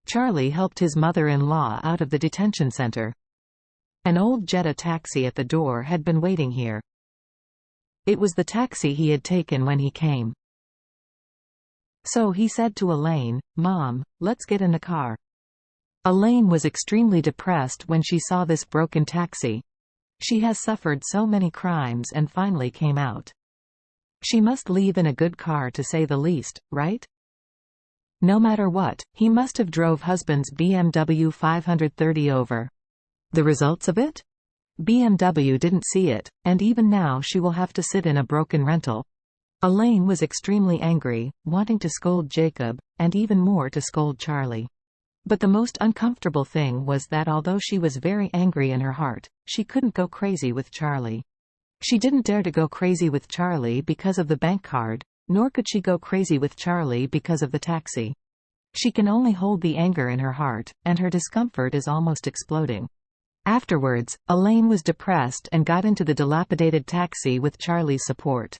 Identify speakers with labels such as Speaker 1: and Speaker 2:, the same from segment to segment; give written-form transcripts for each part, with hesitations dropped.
Speaker 1: Charlie helped his mother-in-law out of the detention center. An old Jetta taxi at the door had been waiting here. It was the taxi he had taken when he came. So he said to Elaine, "Mom, let's get in the car." Elaine was extremely depressed when she saw this broken taxi. She has suffered so many crimes and finally came out. She must leave in a good car to say the least, right? No matter what, he must have drove husband's BMW 530 over. The results of it? BMW didn't see it, and even now she will have to sit in a broken rental. Elaine was extremely angry, wanting to scold Jacob, and even more to scold Charlie. But the most uncomfortable thing was that although she was very angry in her heart, she couldn't go crazy with Charlie. She didn't dare to go crazy with Charlie because of the bank card, nor could she go crazy with Charlie because of the taxi. She can only hold the anger in her heart, and her discomfort is almost exploding. Afterwards, Elaine was depressed and got into the dilapidated taxi with Charlie's support.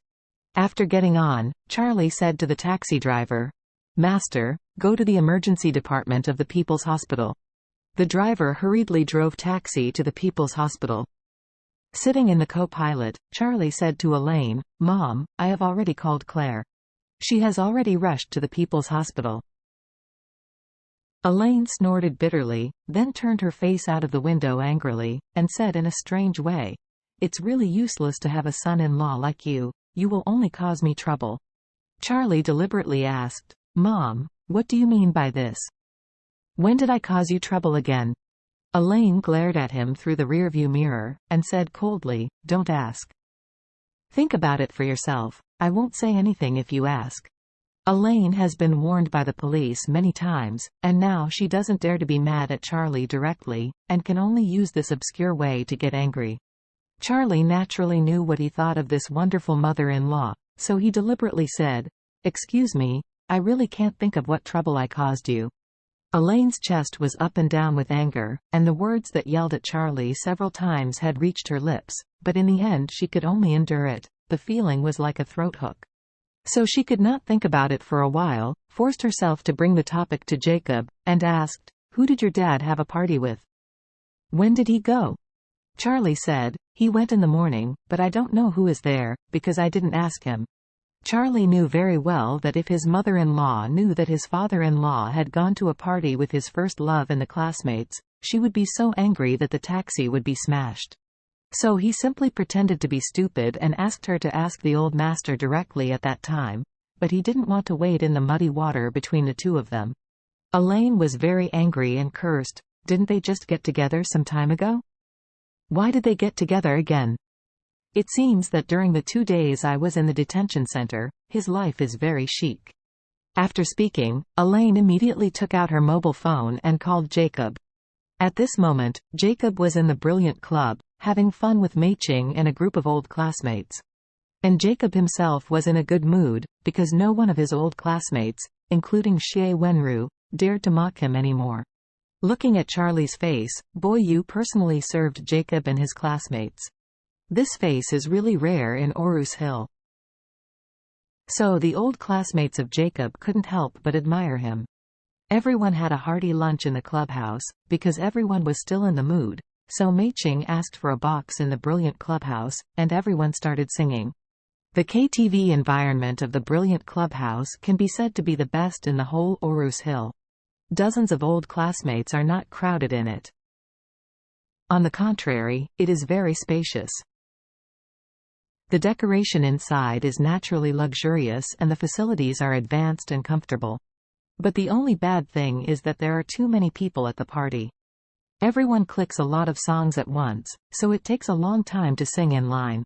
Speaker 1: After getting on, Charlie said to the taxi driver, "Master, go to the emergency department of the People's Hospital." The driver hurriedly drove taxi to the People's Hospital. Sitting in the co-pilot, Charlie said to Elaine, "Mom, I have already called Claire. She has already rushed to the People's Hospital." Elaine snorted bitterly, then turned her face out of the window angrily, and said in a strange way, "It's really useless to have a son-in-law like you. You will only cause me trouble." Charlie deliberately asked, "Mom, what do you mean by this? When did I cause you trouble again?" Elaine glared at him through the rearview mirror, and said coldly, "Don't ask. Think about it for yourself. I won't say anything if you ask." Elaine has been warned by the police many times, and now she doesn't dare to be mad at Charlie directly, and can only use this obscure way to get angry. Charlie naturally knew what he thought of this wonderful mother-in-law, so he deliberately said, "Excuse me, I really can't think of what trouble I caused you." Elaine's chest was up and down with anger, and the words that yelled at Charlie several times had reached her lips, but in the end she could only endure it. The feeling was like a throat hook. So she could not think about it for a while, forced herself to bring the topic to Jacob, and asked, "Who did your dad have a party with? When did he go?" Charlie said, "He went in the morning, but I don't know who is there, because I didn't ask him." Charlie knew very well that if his mother-in-law knew that his father-in-law had gone to a party with his first love and the classmates, she would be so angry that the taxi would be smashed. So he simply pretended to be stupid and asked her to ask the old master directly at that time, but he didn't want to wade in the muddy water between the two of them. Elaine was very angry and cursed, "Didn't they just get together some time ago? Why did they get together again? It seems that during the 2 days I was in the detention center, his life is very chic." After speaking, Elaine immediately took out her mobile phone and called Jacob. At this moment, Jacob was in the Brilliant Club, having fun with Mei-Ching and a group of old classmates. And Jacob himself was in a good mood, because no one of his old classmates, including Xie Wenru, dared to mock him anymore. Looking at Charlie's face, "Boy, you personally served Jacob and his classmates. This face is really rare in Orus Hill." So the old classmates of Jacob couldn't help but admire him. Everyone had a hearty lunch in the clubhouse, because everyone was still in the mood, so Mei-Ching asked for a box in the Brilliant Clubhouse, and everyone started singing. The KTV environment of the Brilliant Clubhouse can be said to be the best in the whole Orus Hill. Dozens of old classmates are not crowded in it. On the contrary, it is very spacious. The decoration inside is naturally luxurious and the facilities are advanced and comfortable. But the only bad thing is that there are too many people at the party. Everyone clicks a lot of songs at once, so it takes a long time to sing in line.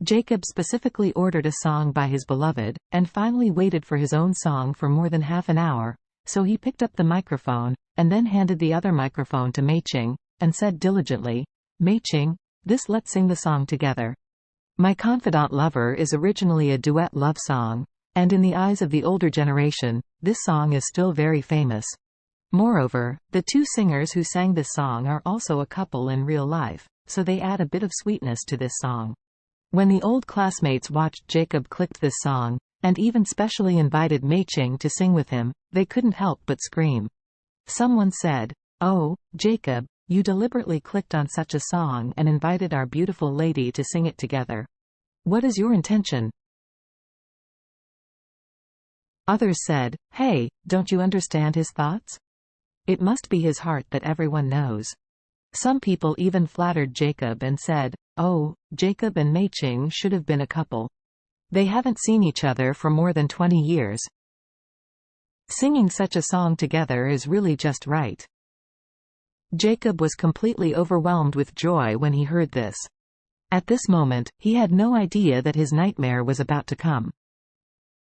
Speaker 1: Jacob specifically ordered a song by his beloved, and finally waited for his own song for more than half an hour, so he picked up the microphone, and then handed the other microphone to Mei-Ching, and said diligently, "Mei-Ching, let's sing the song together. My Confidant Lover is originally a duet love song, and in the eyes of the older generation, this song is still very famous. Moreover, the two singers who sang this song are also a couple in real life, so they add a bit of sweetness to this song." When the old classmates watched Jacob clicked this song, and even specially invited Mei-Ching to sing with him, they couldn't help but scream. Someone said, "Oh, Jacob, you deliberately clicked on such a song and invited our beautiful lady to sing it together. What is your intention?" Others said, "Hey, don't you understand his thoughts? It must be his heart that everyone knows." Some people even flattered Jacob and said, "Oh, Jacob and Mei-Ching should have been a couple. They haven't seen each other for more than 20 years. Singing such a song together is really just right." Jacob was completely overwhelmed with joy when he heard this. At this moment, he had no idea that his nightmare was about to come.